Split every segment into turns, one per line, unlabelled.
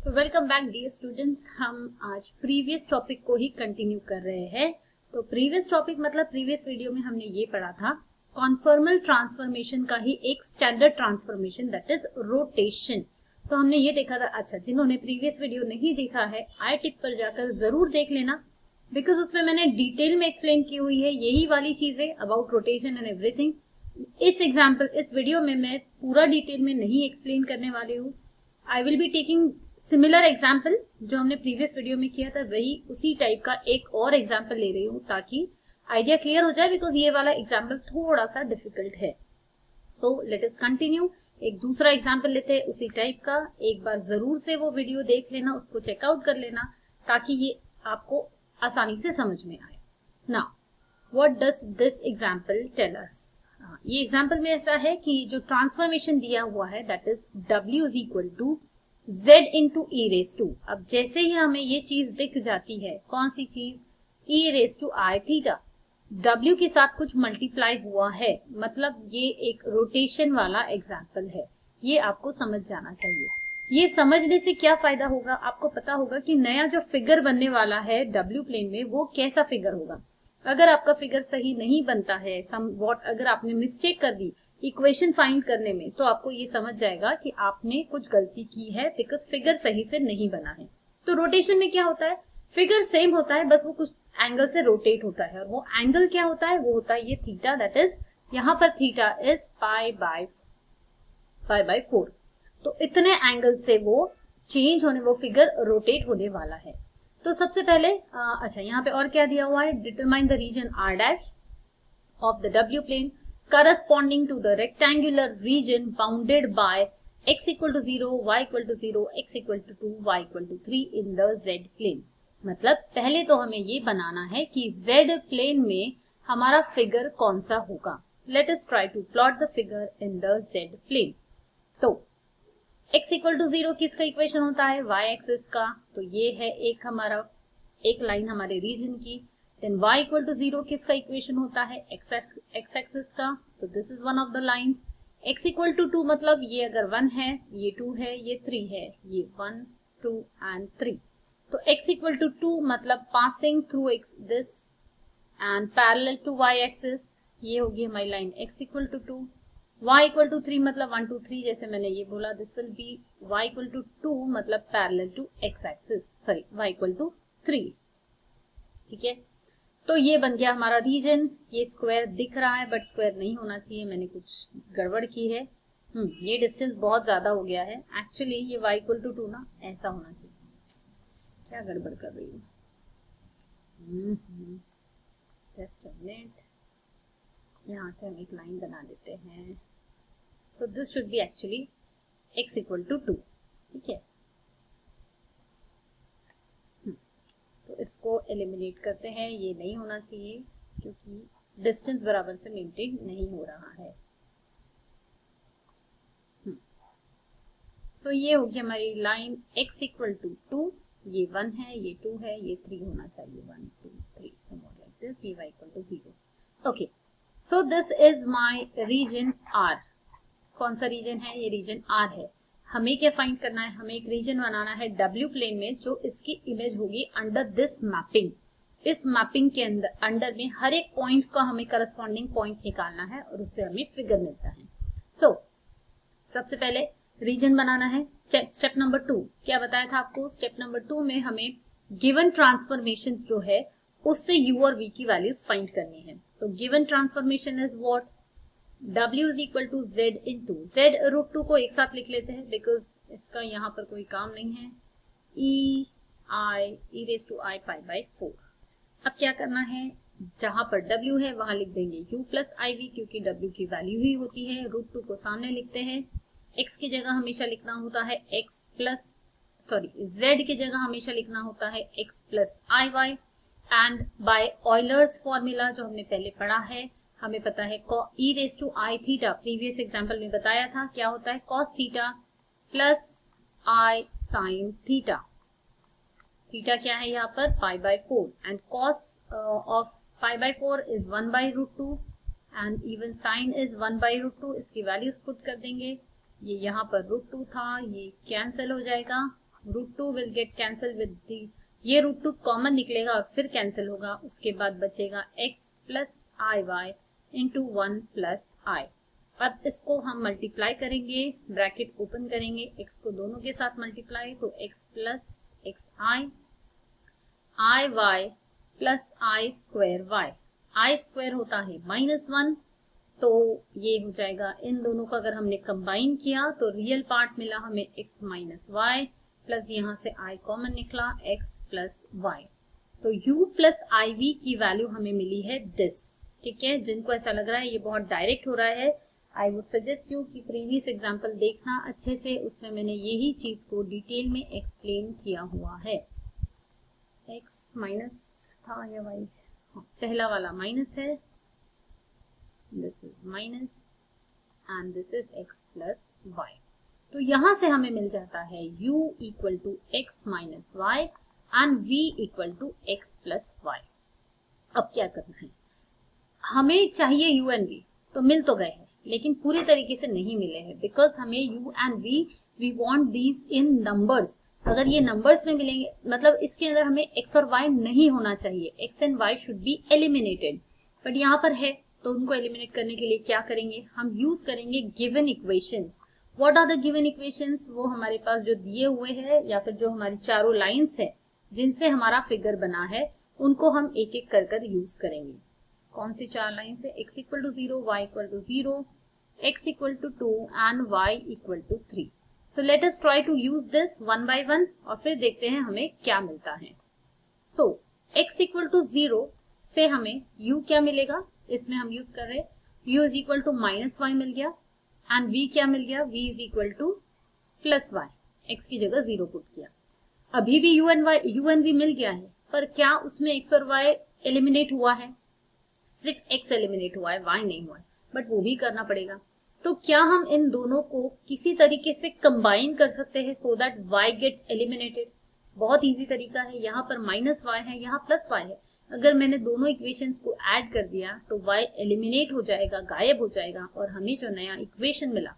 सो welcome back dear students. हम आज previous topic को ही कंटिन्यू कर रहे हैं। तो प्रीवियस टॉपिक मतलब प्रीवियस वीडियो में हमने ये पढ़ा था कॉन्फॉर्मल ट्रांसफॉर्मेशन का ही एक standard transformation that is rotation. तो हमने ये देखा था। अच्छा, जिन्होंने प्रीवियस वीडियो नहीं देखा है आई टिप पर जाकर जरूर देख लेना, बिकॉज उसमें मैंने डिटेल में एक्सप्लेन की हुई है यही वाली चीजें अबाउट रोटेशन एंड एवरीथिंग। इस वीडियो में मैं पूरा डिटेल में नहीं एक्सप्लेन करने वाली हूँ। I will be taking similar example जो हमने प्रीवियस वीडियो में किया था, वही उसी टाइप का एक और एग्जाम्पल ले रही हूँ ताकि आइडिया क्लियर हो जाए, बिकॉज ये वाला एग्जाम्पल थोड़ा सा डिफिकल्ट है। सो लेट अस कंटिन्यू। एक दूसरा एग्जाम्पल लेते हैं उसी टाइप का। एक बार जरूर से वो वीडियो देख लेना, उसको चेकआउट कर लेना ताकि ये आपको आसानी से समझ में आए। Now what does this example tell us? ये एग्जाम्पल में ऐसा है कि जो ट्रांसफॉर्मेशन दिया हुआ है that is W is equal to Z into e raise to. अब जैसे ही हमें ये चीज दिख जाती है, कौन सी चीज? E raise to i theta. W के साथ कुछ मल्टीप्लाई हुआ है, मतलब ये एक रोटेशन वाला एग्जाम्पल है। ये आपको समझ जाना चाहिए। ये समझने से क्या फायदा होगा? आपको पता होगा कि नया जो फिगर बनने वाला है W प्लेन में वो कैसा फिगर होगा। अगर आपका फिगर सही नहीं बनता है, अगर आपने मिस्टेक कर दी इक्वेशन फाइंड करने में, तो आपको ये समझ जाएगा कि आपने कुछ गलती की है, बिकॉज फिगर सही से नहीं बना है। तो रोटेशन में क्या होता है? फिगर सेम होता है, बस वो कुछ एंगल से रोटेट होता है, और वो एंगल क्या होता है? वो होता है ये थीटा। दैट इज यहाँ पर थीटा इज पाई बाय 4। तो इतने एंगल से वो चेंज होने, वो फिगर रोटेट होने वाला है। तो सबसे पहले अच्छा, यहाँ पे और क्या दिया हुआ है? Determine the region R dash of the W plane corresponding to the rectangular region bounded by x equal to 0, y equal to 0, x equal to 2, y equal to 3 in the Z plane। मतलब पहले तो हमें ये बनाना है कि Z plane में हमारा figure कौन सा होगा। Let us try to plot the figure in the Z plane। तो x इक्वल टू 0 किसका इक्वेशन होता है? y एक्सिस का। तो ये है एक लाइन हमारे रीजन की। देन y इक्वल टू 0 किसका इक्वेशन होता है? x एक्सिस का। तो this is one of the lines. x equal to 2 मतलब ये अगर 1 है, ये 2 है, ये 3 है, ये 1 2 एंड 3। तो x इक्वल टू 2 मतलब passing through this and parallel to y axis, ये होगी हमारी line x equal to 2। y equal to 3 मतलब 1 2 3, जैसे मैंने ये बोला, this will be y equal to 2 मतलब parallel to x axis, sorry y equal to 3। ठीक है, तो ये बन गया हमारा रीजन। ये स्क्वायर दिख रहा है बट स्क्वायर नहीं होना चाहिए, मैंने कुछ गड़बड़ की है। ये डिस्टेंस बहुत ज्यादा हो गया है। एक्चुअली ये y इक्वल टू 2 ना ऐसा होना चाहिए। क्या गड़बड़ कर रही हूँ? जस्ट अ मिनट, यहाँ से हम एक लाइन बना देते हैं। So this should be actually x equal to 2। ठीक है, तो इसको एलिमिनेट करते हैं। ये नहीं होना चाहिए क्योंकि डिस्टेंस बराबर से मेंटेन नहीं हो रहा है। सो ये होगी हमारी लाइन x इक्वल टू 2। ये 1 है, ये 2 है, ये 3 होना चाहिए। 1 2 3 समथिंग लाइक दिस। ये y equal to 0। Okay, so this is my region R। कौन सा रीजन है? ये रीजन R है। हमें क्या फाइंड करना है? हमें एक रीजन बनाना है W प्लेन में जो इसकी इमेज होगी अंडर दिस मैपिंग। इस मैपिंग के अंडर में हर एक पॉइंट का हमें करस्पॉन्डिंग पॉइंट निकालना है और उससे हमें फिगर मिलता है। सो सबसे पहले रीजन बनाना है। स्टेप नंबर 2 क्या बताया था आपको? स्टेप नंबर 2 में हमें गिवन ट्रांसफॉर्मेशन जो है उससे u और v की वैल्यूज फाइंड करनी है। तो given transformation is what? W is equal to Z into Z root 2 को एक साथ लिख लेते हैं बिकॉज इसका यहाँ पर कोई काम नहीं है। e raise to i pi by 4। अब क्या करना है? जहां पर W है वहां लिख देंगे u प्लस iv, क्योंकि W की वैल्यू ही होती है। रूट 2 को सामने लिखते हैं। x की जगह हमेशा लिखना होता है Z की जगह हमेशा लिखना होता है x plus iy। And by Euler's formula जो हमने पहले पढ़ा है, हमें पता है e raise to i theta, previous example में बताया था क्या होता है? cos theta plus i sin theta. Theta क्या है यहाँ पर? Pi by 4 and cos of pi by 4 is 1 by root 2 and even sine is 1 by root 2। इसकी वैल्यूज पुट कर देंगे। ये यहाँ पर रूट 2 था, ये कैंसिल हो जाएगा। √2 will get cancel with the, ये √2 कॉमन निकलेगा और फिर कैंसिल होगा, उसके बाद बचेगा x प्लस आई वाई इंटू 1 प्लस आई। अब इसको हम मल्टीप्लाई करेंगे, ब्रैकेट ओपन करेंगे, x को दोनों के साथ मल्टीप्लाई, तो x प्लस एक्स आई वाई प्लस आई स्क्वायर वाई, आई स्क्वायर होता है -1, तो ये हो जाएगा, इन दोनों का अगर हमने कंबाइन किया तो रियल पार्ट मिला हमें x माइनस वाई प्लस यहाँ से i कॉमन निकला x प्लस वाई। तो u प्लस आई वी की वैल्यू हमें मिली है दिस। ठीक है, जिनको ऐसा लग रहा है ये बहुत डायरेक्ट हो रहा है, आई वुड सजेस्ट यू कि प्रीवियस एग्जाम्पल देखना अच्छे से, उसमें मैंने यही चीज को डिटेल में एक्सप्लेन किया हुआ है। x माइनस था या y, पहला वाला माइनस है, this is minus and this is x plus y. तो यहां से हमें मिल जाता है u equal to x minus y and v equal to x plus y. अब क्या करना है, हमें चाहिए u एंड v, तो मिल तो गए हैं लेकिन पूरी तरीके से नहीं मिले हैं, बिकॉज हमें u एंड v we want these in numbers. अगर ये नंबर्स में मिलेंगे मतलब इसके अंदर हमें x और y नहीं होना चाहिए, x and y should be eliminated, but यहाँ पर है, तो उनको एलिमिनेट करने के लिए क्या करेंगे, हम यूज करेंगे given equations. What are the given equations, वो हमारे पास जो दिए हुए हैं या फिर जो हमारी चारों लाइंस है जिनसे हमारा फिगर बना है, उनको हम एक एक कर कर यूज करेंगे। कौन सी चार लाइंस है, x equal to 0, y equal to 0, x equal to 2 and y equal to 3। So let us try to use this one by one और फिर देखते हैं हमें क्या मिलता है। सो x इक्वल टू 0 से हमें u क्या मिलेगा, इसमें हम यूज कर रहे हैं u is equal to minus Y मिल गया एंड v क्या मिल गया, v is equal to plus Y, x की जगह 0 पुट किया। अभी भी u एंड v मिल गया है, पर क्या उसमें x और y एलिमिनेट हुआ है, सिर्फ x एलिमिनेट हुआ है, y नहीं हुआ है, बट वो भी करना पड़ेगा। तो क्या हम इन दोनों को किसी तरीके से कंबाइन कर सकते हैं so that y gets eliminated? बहुत इजी तरीका है, यहाँ पर माइनस वाई है, यहाँ प्लस वाई है, अगर मैंने दोनों इक्वेशंस को ऐड कर दिया तो y एलिमिनेट हो जाएगा, गायब हो जाएगा, और हमें जो नया इक्वेशन मिला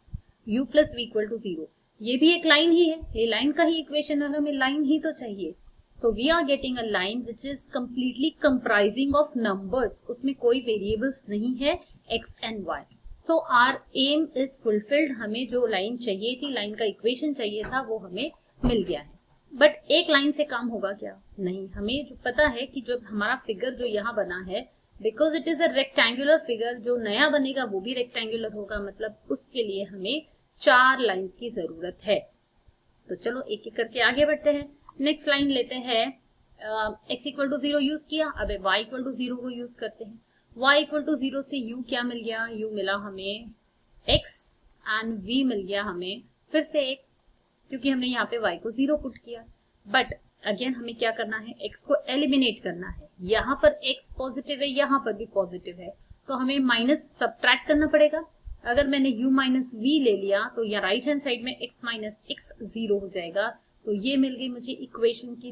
u plus v equal to 0, ये भी एक लाइन ही है, ये लाइन का ही इक्वेशन है, हमें लाइन ही तो चाहिए। So we are getting a line which is completely comprising of numbers, उसमें कोई variables नहीं है x and y. So our aim is fulfilled, हमें जो लाइन चाहिए थी, लाइन का इक्वेशन चाहिए था, वो हमें मिल गया है। बट एक लाइन से काम होगा क्या, नहीं, हमें जो पता है कि जो हमारा फिगर जो यहाँ बना है, because it is a rectangular figure, जो नया बनेगा वो भी रेक्टेंगुलर होगा, मतलब उसके लिए हमें 4 लाइन्स की जरूरत है। तो चलो एक एक करके आगे बढ़ते हैं। नेक्स्ट लाइन लेते हैं, x इक्वल टू 0 यूज किया, अब y इक्वल टू 0 को यूज करते हैं। y इक्वल टू 0 से u क्या मिल गया, u मिला हमें x एंड v मिल गया हमें फिर से x, क्योंकि हमने यहाँ पे y को 0 पुट किया। बट अगेन हमें क्या करना है, x को एलिमिनेट करना है, यहाँ पर x पॉजिटिव है, यहाँ पर भी पॉजिटिव है, तो हमें माइनस सब्ट्रैक्ट करना पड़ेगा। अगर मैंने u माइनस v ले लिया तो या राइट हैंड साइड में x माइनस x 0 हो जाएगा। तो ये मिल गई मुझे इक्वेशन की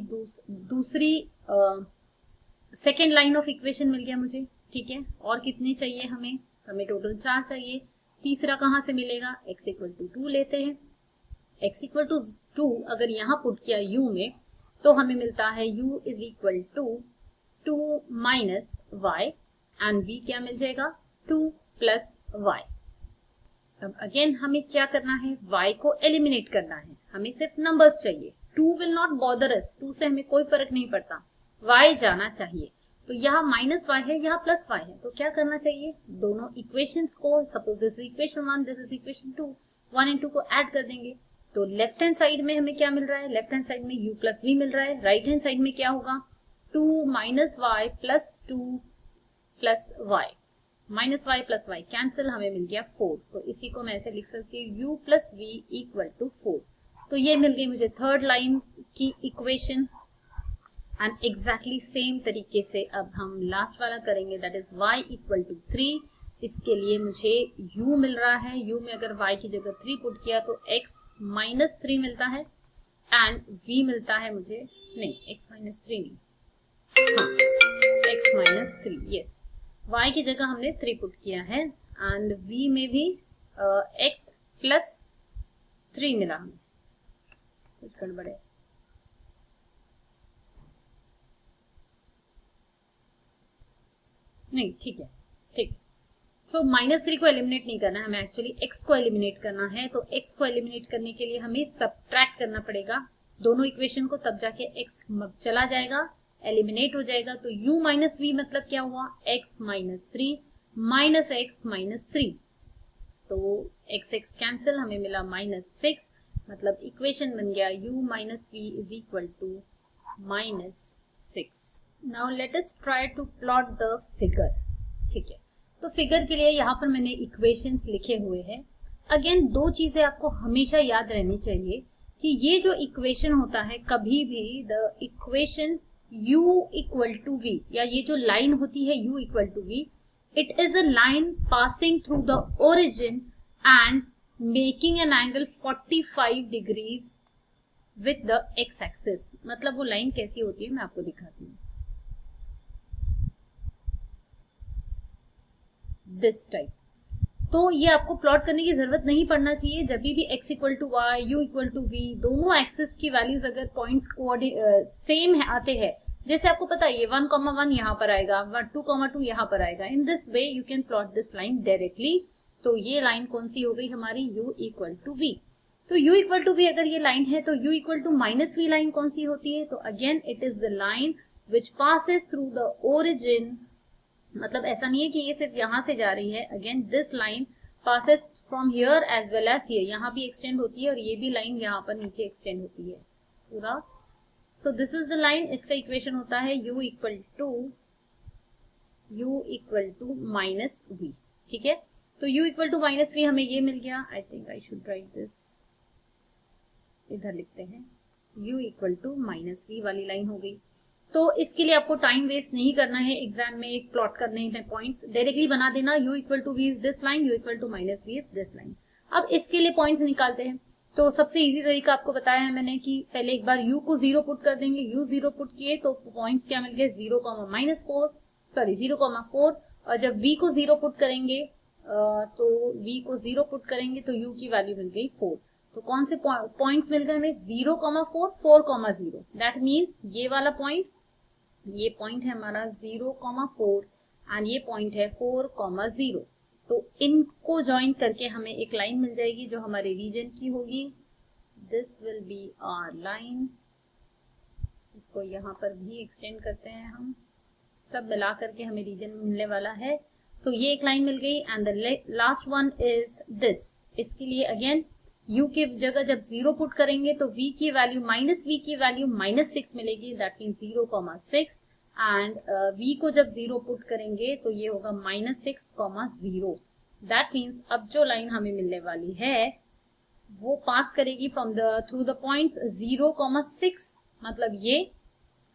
दूसरी सेकेंड लाइन ऑफ इक्वेशन मिल गया मुझे। ठीक है, और कितने चाहिए हमें, हमें टोटल 4 चाहिए। तीसरा कहाँ से मिलेगा, x इक्वल टू 2 लेते हैं। x इक्वल टू 2 अगर यहाँ पुट किया u में तो हमें मिलता है u is equal to 2 minus y and v क्या मिल जाएगा, 2 प्लस वाई। अब अगेन हमें क्या करना है, y को एलिमिनेट करना है, हमें सिर्फ नंबर्स चाहिए। 2 विल नॉट बॉदर अस, 2 से हमें कोई फर्क नहीं पड़ता, y जाना चाहिए। तो यहाँ माइनस वाई है, यहाँ प्लस वाई है, तो क्या करना चाहिए, दोनों इक्वेशंस को, suppose this is equation 1, this is equation 2, 1 and 2 को ऐड कर देंगे। तो लेफ्ट हैंड साइड में हमें क्या मिल रहा है, लेफ्ट हैंड साइड में u प्लस वी मिल रहा है, राइट हैंड साइड में क्या होगा, 2 minus y plus 2 plus y, minus y plus y cancel, हमें मिल गया 4। तो इसी को मैं ऐसे लिख सकती हूँ u plus v equal to 4। तो ये मिल गई मुझे थर्ड लाइन की इक्वेशन। एंड एग्जैक्टली सेम तरीके से अब हम लास्ट वाला करेंगे, that is y equal to 3। इसके लिए मुझे u मिल रहा है, u में अगर y की जगह 3 पुट किया तो x माइनस 3 मिलता है एंड v मिलता है मुझे, नहीं x माइनस 3 नहीं, हाँ x माइनस 3, यस, y की जगह हमने 3 पुट किया है एंड v में भी x प्लस 3 मिला हमें, कुछ गड़बड़ है, नहीं, ठीक है, ठीक। सो -3 को एलिमिनेट नहीं करना है हमें, एक्चुअली x को एलिमिनेट करना है। तो x को एलिमिनेट करने के लिए हमें सब्ट्रैक्ट करना पड़ेगा दोनों इक्वेशन को, तब जाके x चला जाएगा, एलिमिनेट हो जाएगा। तो u माइनस वी मतलब क्या हुआ, x minus 3 minus x minus 3, तो x x कैंसिल, हमें मिला -6, मतलब इक्वेशन बन गया u minus v is equal to -6। Now let us try to plot the figure. ठीक है, तो फिगर के लिए यहाँ पर मैंने इक्वेशंस लिखे हुए हैं। अगेन दो चीजें आपको हमेशा याद रहनी चाहिए कि ये जो इक्वेशन होता है, कभी भी the equation u equal to v, या ये जो लाइन होती है u equal to v, it is a line passing through the origin and making an angle 45 degrees with the x axis. मतलब वो लाइन कैसी होती है मैं आपको दिखाती हूँ, दिस टाइप। तो ये आपको प्लॉट करने की जरूरत नहीं पड़ना चाहिए। जब भी x equal to y, u equal to v, दोनों एक्सिस की वैल्यूज अगर पॉइंट्स सेम आते हैं, जैसे आपको पता है ये 1,1 यहाँ पर आएगा, 2,2 यहाँ पर आएगा, in this way you can plot this line directly. तो ये लाइन कौन सी हो गई हमारी, u इक्वल टू वी। तो u इक्वल टू वी अगर ये लाइन है, तो u equal to minus v line कौन सी होती है, तो again it is the line which passes through the origin. मतलब ऐसा नहीं है कि ये सिर्फ यहां से जा रही है, again this line passes from here as well as here, यहाँ भी एक्सटेंड होती है और ये भी लाइन यहाँ पर नीचे एक्सटेंड होती है पूरा। So this is the line, इसका इक्वेशन होता है u equal to minus v. ठीक है, तो u equal to minus v हमें ये मिल गया। I think I should write this, इधर लिखते हैं, u equal to minus v वाली लाइन हो गई। तो इसके लिए आपको टाइम वेस्ट नहीं करना है एग्जाम में एक प्लॉट करने में, पॉइंट्स डायरेक्टली बना देना, u equal to v is this line, u equal to minus v is this line. अब इसके लिए पॉइंट्स निकालते हैं। तो सबसे इजी तरीका आपको बताया है मैंने कि पहले एक बार u को 0 पुट कर देंगे, u 0 पुट किए तो पॉइंट्स क्या मिल गए, 0,4, और जब v को 0 पुट करेंगे तो v को 0 पुट करेंगे तो u की वैल्यू मिल गई 4। तो कौन से पॉइंट्स मिल गए हमें, 0,4, 4,0। दैट मीन्स ये वाला पॉइंट, ये पॉइंट है हमारा 0,4 एंड ये पॉइंट है 4,0। तो इनको ज्वाइन करके हमें एक लाइन मिल जाएगी जो हमारे रीजन की होगी। This will be our line. इसको यहाँ पर भी एक्सटेंड करते हैं हम, सब मिला करके हमें रीजन मिलने वाला है। सो ये एक लाइन मिल गई and the last one is this. इसके लिए अगेन u की जगह जब 0 पुट करेंगे तो v की वैल्यू v की वैल्यू -6 मिलेगी, दैट मीन्स 0,6, एंड v को जब 0 पुट करेंगे तो ये होगा -6,0। दैट मीन्स अब जो लाइन हमें मिलने वाली है वो पास करेगी फ्रॉम थ्रू द पॉइंट्स 0,6 मतलब ये,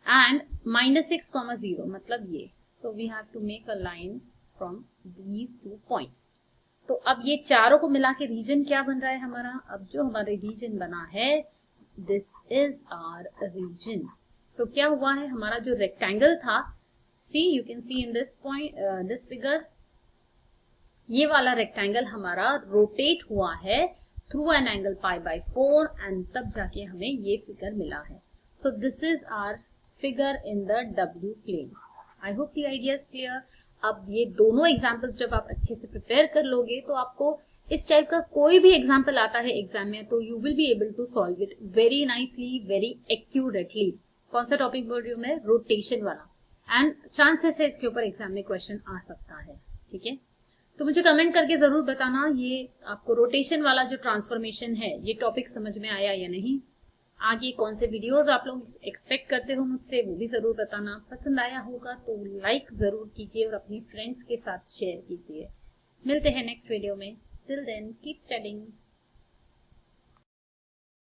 एंड -6,0 मतलब ये। So we have to make a line from these 2 points. तो अब ये चारों को मिला के रीजन क्या बन रहा है हमारा, अब जो हमारे रीजन बना है, this is our region. So क्या हुआ है, हमारा जो रेक्टेंगल था, see you can see in this point, this figure, ये वाला रेक्टेंगल हमारा रोटेट हुआ है थ्रू एन एंगल π/4 एंड तब जाके हमें ये फिगर मिला है। So this is our figure in the W plane. I hope the idea is clear. अब ये दोनों एग्जाम्पल्स जब आप अच्छे से प्रिपेयर कर लोगे तो आपको इस टाइप का कोई भी एग्जाम्पल आता है एग्जाम में तो you will be able to solve it very nicely, very accurately. कौन सा टॉपिक बोल रही हूँ मैं, रोटेशन वाला, एंड चांसेस है इसके ऊपर एग्जाम में क्वेश्चन आ सकता है। ठीक है, तो मुझे कमेंट करके जरूर बताना ये आपको रोटेशन वाला जो ट्रांसफॉर्मेशन है ये टॉपिक समझ में आया या नहीं। आगे कौन से वीडियोस आप लोग एक्सपेक्ट करते हो मुझसे वो भी जरूर बताना। पसंद आया होगा तो लाइक जरूर कीजिए और अपनी फ्रेंड्स के साथ शेयर कीजिए। मिलते हैं नेक्स्ट वीडियो में। Till then keep studying.